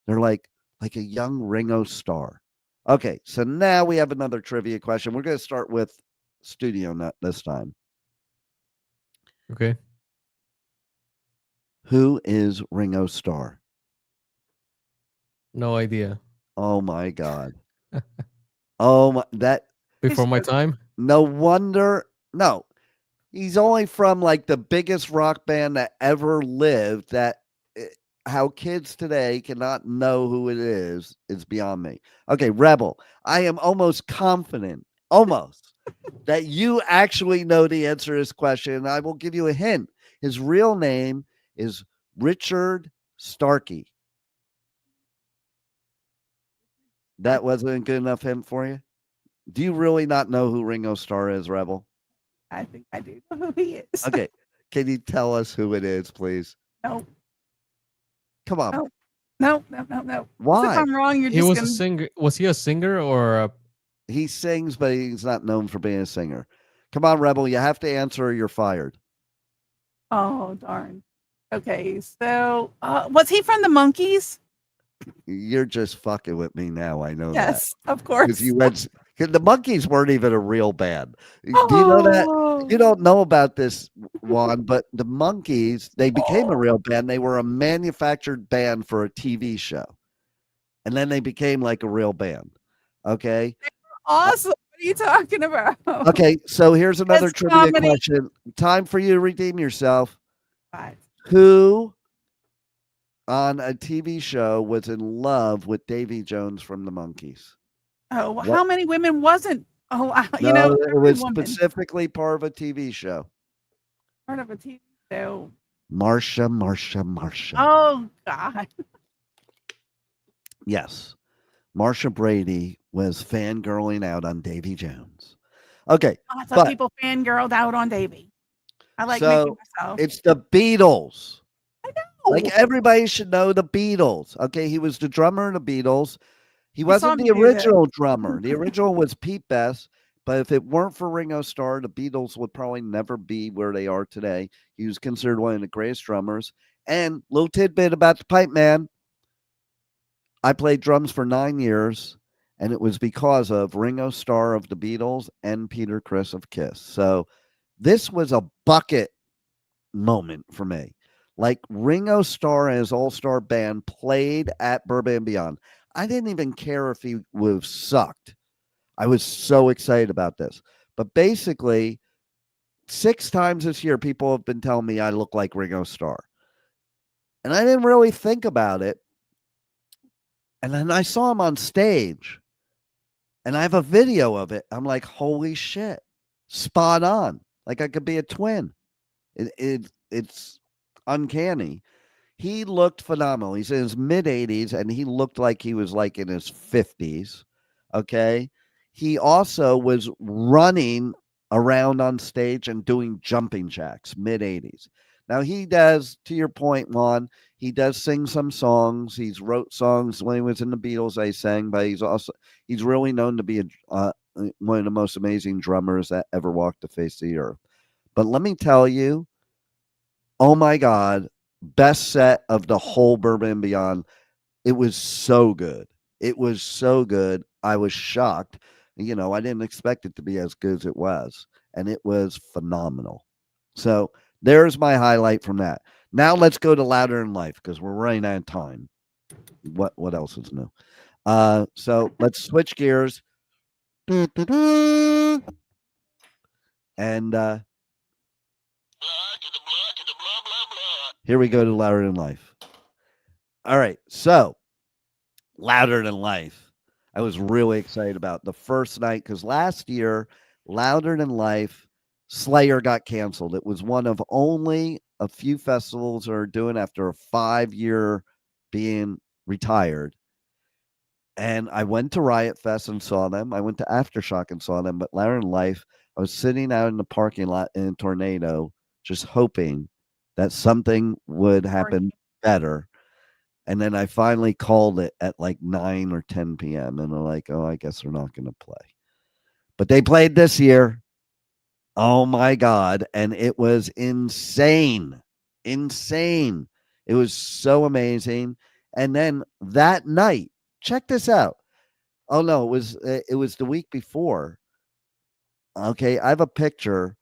Speaker 4: They're like a young Ringo Starr. Okay, so now we have another trivia question. We're going to start with Studio Nut this time.
Speaker 6: Okay.
Speaker 4: Who is Ringo Starr?
Speaker 6: No idea.
Speaker 4: Oh my God. Oh my, that
Speaker 6: Before my time?
Speaker 4: no wonder. No, he's only from like the biggest rock band that ever lived. How kids today cannot know who it is beyond me. Okay, Rebel, I am almost confident, that you actually know the answer to this question. And I will give you a hint. His real name is Richard Starkey. That wasn't a good enough hint for you? Do you really not know who Ringo Starr is, Rebel?
Speaker 5: I think I do know who he is.
Speaker 4: Okay. Can you tell us who it is, please?
Speaker 5: No.
Speaker 4: Come on.
Speaker 5: No.
Speaker 4: Why?
Speaker 5: If I'm wrong, you're
Speaker 6: He
Speaker 5: just
Speaker 6: was
Speaker 5: gonna...
Speaker 6: a singer. Was he a singer or a...
Speaker 4: He sings, but he's not known for being a singer. Come on, Rebel. You have to answer or you're fired.
Speaker 5: Oh, darn. Okay, so was he from the Monkees?
Speaker 4: You're just fucking with me now. I know that.
Speaker 5: Yes, of course.
Speaker 4: Because you went. The Monkees weren't even a real band. Do you know that? You don't know about this, Juan, but the Monkees, they became a real band. They were a manufactured band for a TV show. And then they became like a real band. Okay.
Speaker 5: Awesome. What are you talking about?
Speaker 4: Okay. So here's another
Speaker 5: That's
Speaker 4: trivia
Speaker 5: comedy.
Speaker 4: question. Time for you to redeem yourself.
Speaker 5: Right.
Speaker 4: Who on a TV show was in love with Davy Jones from the Monkees?
Speaker 5: Oh, well, how many women wasn't? Oh, you
Speaker 4: No,
Speaker 5: know,
Speaker 4: it
Speaker 5: every
Speaker 4: was
Speaker 5: woman
Speaker 4: specifically part of a TV show.
Speaker 5: part of a TV show.
Speaker 4: Marsha.
Speaker 5: Oh God.
Speaker 4: Yes. Marsha Brady was fangirling out on Davy Jones. Okay.
Speaker 5: I thought people fangirled out on Davy. I like making myself.
Speaker 4: It's the Beatles.
Speaker 5: I know.
Speaker 4: Like everybody should know the Beatles. Okay. He was the drummer in the Beatles. He wasn't
Speaker 5: saw
Speaker 4: the
Speaker 5: me do that.
Speaker 4: original drummer. The original was Pete Best. But if it weren't for Ringo Starr, the Beatles would probably never be where they are today. He was considered one of the greatest drummers. And little tidbit about the Pipeman. I played drums for 9 years, and it was because of Ringo Starr of the Beatles and Peter Criss of Kiss. So this was a bucket moment for me. Like Ringo Starr and his all-star band played at Bourbon and Beyond. I didn't even care if he would have sucked. I was so excited about this. But basically, 6 times this year, people have been telling me I look like Ringo Starr. And I didn't really think about it. And then I saw him on stage. And I have a video of it. I'm like, holy shit. Spot on. Like I could be a twin. It's uncanny. He looked phenomenal. He's in his mid-80s, and he looked like he was like in his 50s. Okay. He also was running around on stage and doing jumping jacks, mid-80s. Now he does, to your point, Juan, he does sing some songs. He's wrote songs when he was in the Beatles, they sang, but he's really known to be one of the most amazing drummers that ever walked the face of the earth. But let me tell you, oh my God, best set of the whole Bourbon and Beyond. It was so good. It was so good. I was shocked. You know, I didn't expect it to be as good as it was. And it was phenomenal. So there's my highlight from that. Now let's go to Louder in Life because we're running out of time. What else is new? So let's switch gears. And here we go to Louder Than Life. All right, so Louder Than Life. I was really excited about the first night because last year, Louder Than Life, Slayer got canceled. It was one of only a few festivals that are doing after a 5-year being retired. And I went to Riot Fest and saw them. I went to Aftershock and saw them. But Louder Than Life, I was sitting out in the parking lot in a tornado, just hoping that something would happen better. And then I finally called it at like 9 or 10 p.m. And they're like, oh, I guess they're not going to play. But they played this year. Oh, my God. And it was insane. Insane. It was so amazing. And then that night, check this out. Oh, no, it was the week before. Okay, I have a picture.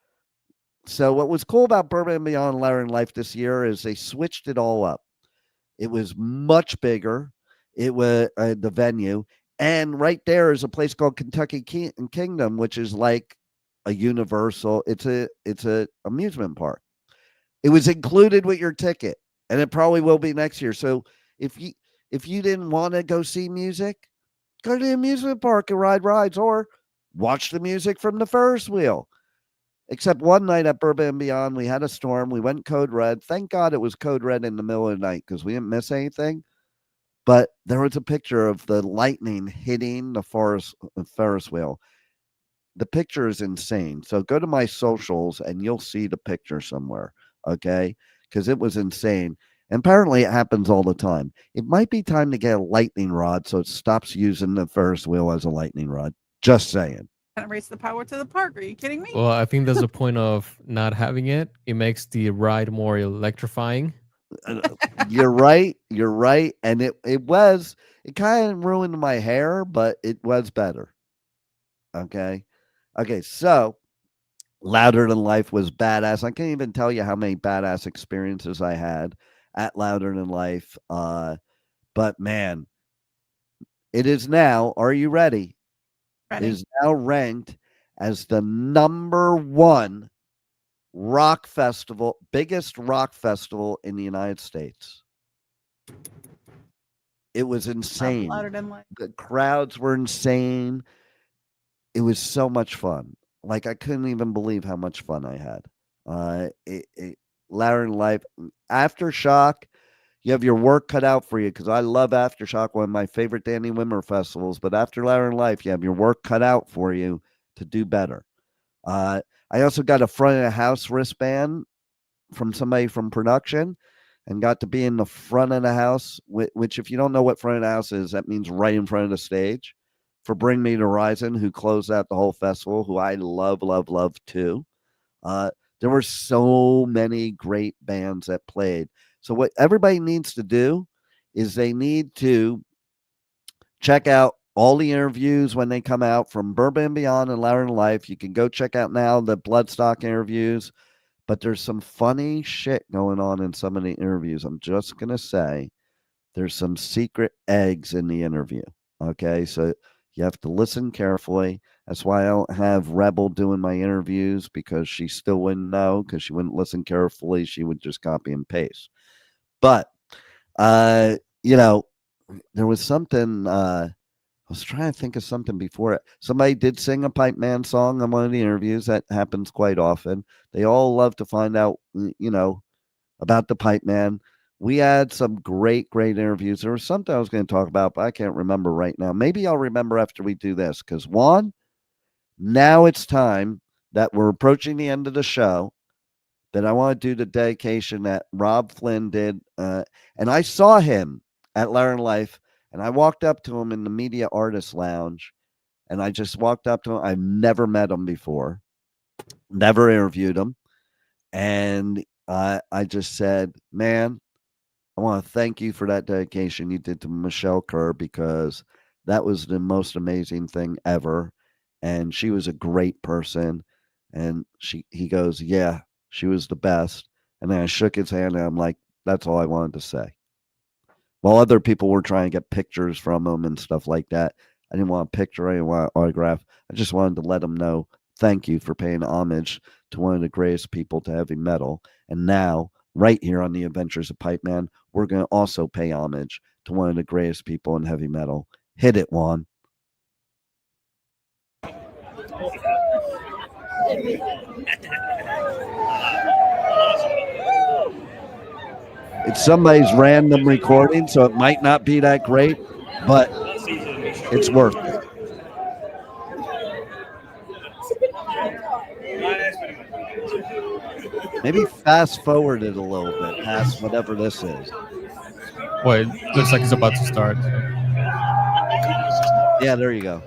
Speaker 4: So what was cool about Bourbon and Beyond Louder in Life this year is they switched it all up. It was much bigger. It was the venue. And right there is a place called Kentucky Kingdom, which is like a Universal. It's a amusement park. It was included with your ticket, and it probably will be next year. So if you didn't want to go see music, go to the amusement park and ride rides, or watch the music from the Ferris wheel. Except one night at Bourbon and Beyond, we had a storm. We went code red. Thank God it was code red in the middle of the night because we didn't miss anything. But there was a picture of the lightning hitting the Ferris wheel. The picture is insane. So go to my socials and you'll see the picture somewhere, okay? Because it was insane. And apparently it happens all the time. It might be time to get a lightning rod so it stops using the Ferris wheel as a lightning rod. Just saying.
Speaker 5: Kind of race the power to the park. Are you kidding me?
Speaker 6: Well, I think there's a point of not having it. It makes the ride more electrifying.
Speaker 4: You're right. You're right. And it kind of ruined my hair, but it was better. Okay. Okay. So Louder Than Life was badass. I can't even tell you how many badass experiences I had at Louder Than Life. But man, it is now. Are you ready?
Speaker 5: Ready.
Speaker 4: Is now ranked as the #1 rock festival, biggest rock festival in the United States. It was insane.
Speaker 5: Louder Than Life.
Speaker 4: The crowds were insane. It was so much fun. Like I couldn't even believe how much fun I had. Louder Than Life, Aftershock. You have your work cut out for you because I love Aftershock, one of my favorite Danny Wimmer festivals. But after Louder Than Life, you have your work cut out for you to do better. I also got a front of the house wristband from somebody from production and got to be in the front of the house, which if you don't know what front of the house is, that means right in front of the stage for Bring Me the Horizon, who closed out the whole festival, who I love, love, love too. There were so many great bands that played. So what everybody needs to do is they need to check out all the interviews when they come out from Bourbon and Beyond and Louder Than Life. You can go check out now the Bloodstock interviews, but there's some funny shit going on in some of the interviews. I'm just going to say there's some secret eggs in the interview. Okay, so you have to listen carefully. That's why I don't have Rebel doing my interviews because she still wouldn't know because she wouldn't listen carefully. She would just copy and paste. But, you know, there was something, I was trying to think of something before it. Somebody did sing a Pipeman song on one of the interviews. That happens quite often. They all love to find out, you know, about the Pipeman. We had some great, great interviews. There was something I was going to talk about, but I can't remember right now. Maybe I'll remember after we do this because, Juan, now it's time that we're approaching the end of the show. That I want to do the dedication that Rob Flynn did. And I saw him at Louder Than Life, and I walked up to him in the Media Artist Lounge, and I just walked up to him. I've never met him before, never interviewed him. And I just said, man, I want to thank you for that dedication you did to Michelle Kerr because that was the most amazing thing ever. And she was a great person. And he goes, yeah. She was the best. And then I shook his hand and I'm like, that's all I wanted to say. While other people were trying to get pictures from him and stuff like that, I didn't want a picture. I didn't want an autograph. I just wanted to let him know, thank you for paying homage to one of the greatest people to heavy metal. And now, right here on the Adventures of Pipeman, we're going to also pay homage to one of the greatest people in heavy metal. Hit it, Juan. It's somebody's random recording, so it might not be that great, but it's worth it. Maybe fast forward it a little bit past whatever this is.
Speaker 6: Well, it looks like it's about to start.
Speaker 4: Yeah, there you go.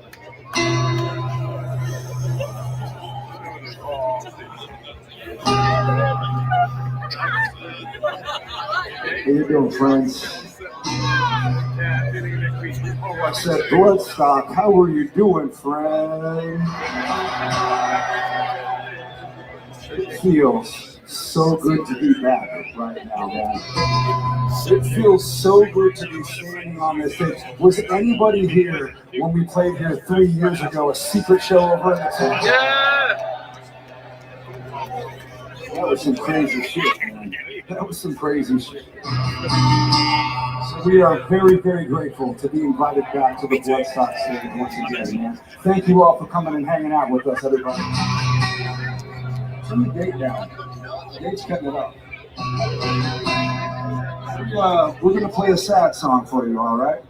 Speaker 8: How you doing, friends? I said, Bloodstock, how are you doing, friend? It feels so good to be back right now, man. It feels so good to be standing on this stage. Was anybody here when we played here 3 years ago, a secret show over at the Yeah! That was some crazy shit, man. That was some crazy shit. So we are very, very grateful to be invited back to the Bloodstock stage once again, man. Thank you all for coming and hanging out with us, everybody. Turn the gate down. The gate's cutting it up. We're going to play a sad song for you, all right?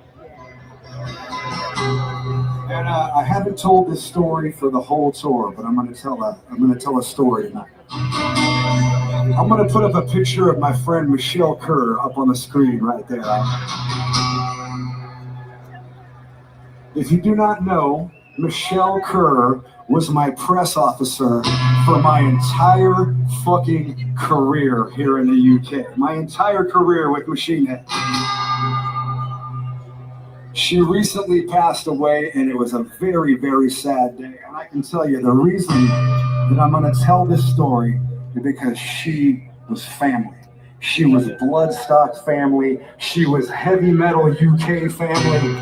Speaker 8: And I haven't told this story for the whole tour, but I'm going to tell a story tonight. I'm going to put up a picture of my friend Michelle Kerr up on the screen right there. If you do not know, Michelle Kerr was my press officer for my entire fucking career here in the UK. My entire career with Machine Head. She recently passed away, and it was a very, very sad day. And I can tell you the reason that I'm going to tell this story is because she was family. She was Bloodstock family. She was heavy metal UK family.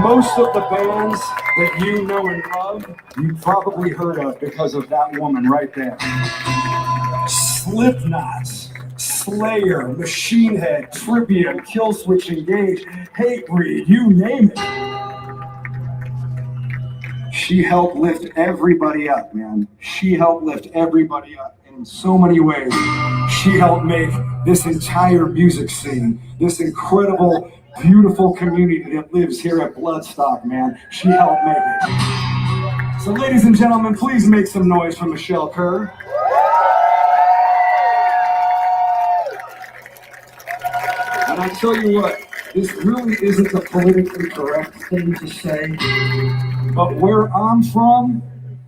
Speaker 8: Most of the bands that you know and love, you probably heard of because of that woman right there. Slipknot, Slayer, Machine Head, Tribute, Killswitch Engage, Hatebreed, you name it. She helped lift everybody up, man. She helped lift everybody up in so many ways. She helped make this entire music scene, this incredible, beautiful community that lives here at Bloodstock, man. She helped make it. So ladies and gentlemen, please make some noise for Michelle Kerr. And I tell you what, this really isn't the politically correct thing to say, but where I'm from,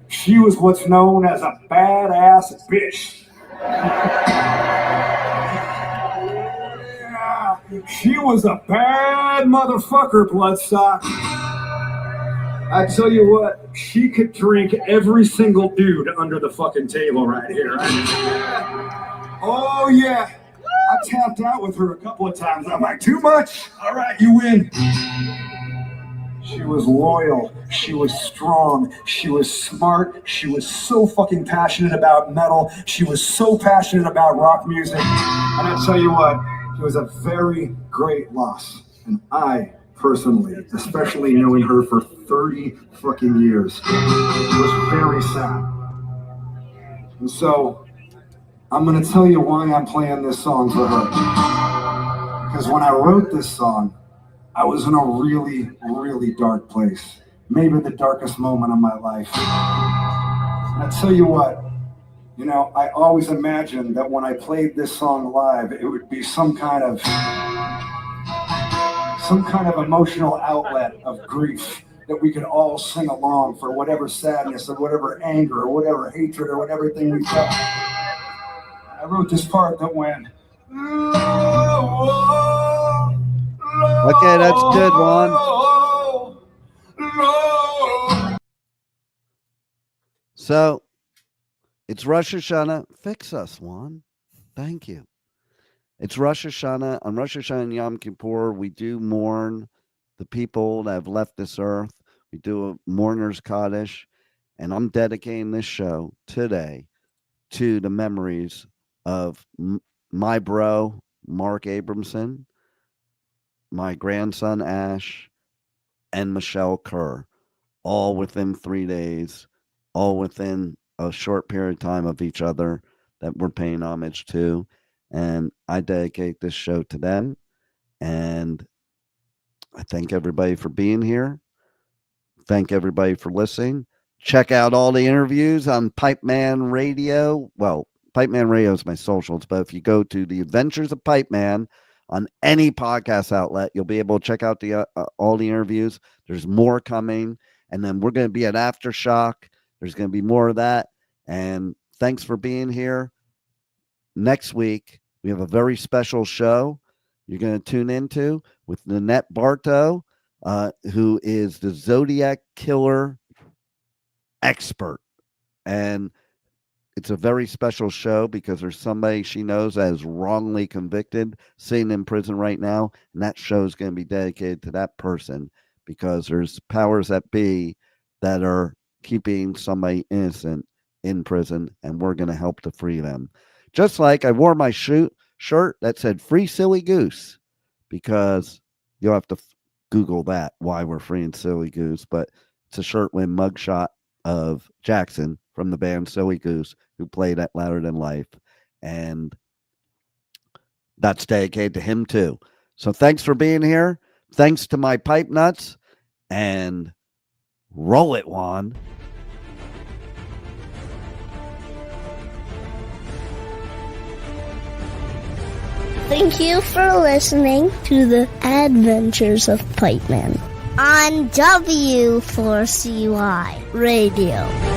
Speaker 8: she was what's known as a badass bitch. Yeah, she was a bad motherfucker, Bloodstock. I tell you what, she could drink every single dude under the fucking table right here. Oh yeah. I tapped out with her a couple of times. I'm like, too much? All right, you win. She was loyal. She was strong. She was smart. She was so fucking passionate about metal. She was so passionate about rock music. And I tell you what, it was a very great loss. And I personally, especially knowing her for 30 fucking years, was very sad. And so I'm going to tell you why I'm playing this song for her. Because when I wrote this song, I was in a really, really dark place. Maybe the darkest moment of my life. And I tell you what, you know, I always imagined that when I played this song live, it would be some kind of emotional outlet of grief that we could all sing along for whatever sadness or whatever anger or whatever hatred or whatever thing we felt. I wrote this part that went.
Speaker 4: Okay, that's good, Juan. So, it's Rosh Hashanah. Fix us, Juan. Thank you. It's Rosh Hashanah. On Rosh Hashanah and Yom Kippur, we do mourn the people that have left this earth. We do a mourner's Kaddish. And I'm dedicating this show today to the memories of my bro, Mark Abramson, my grandson, Ash, and Michelle Kerr, all within 3 days, all within a short period of time of each other that we're paying homage to. And I dedicate this show to them. And I thank everybody for being here. Thank everybody for listening. Check out all the interviews on Pipeman Radio. Well, Pipeman Radio is my socials, but if you go to the Adventures of Pipeman on any podcast outlet. You'll be able to check out the all the interviews. There's more coming. And then we're going to be at Aftershock. There's going to be more of that. And thanks for being here. Next week, we have a very special show you're going to tune into with Nanette Bartow, who is the Zodiac Killer expert. And it's a very special show because there's somebody she knows that is wrongly convicted, sitting in prison right now. And that show is going to be dedicated to that person because there's powers that be that are keeping somebody innocent in prison, and we're going to help to free them. Just like I wore my shirt that said Free Silly Goose, because you'll have to Google that, why we're freeing Silly Goose. But it's a shirt with a mugshot of Jackson from the band Silly Goose, who played at Louder Than Life. And that's dedicated to him too. So thanks for being here. Thanks to my pipe nuts, and roll it, Juan.
Speaker 2: Thank you for listening to the Adventures of Pipeman on W4CY Radio.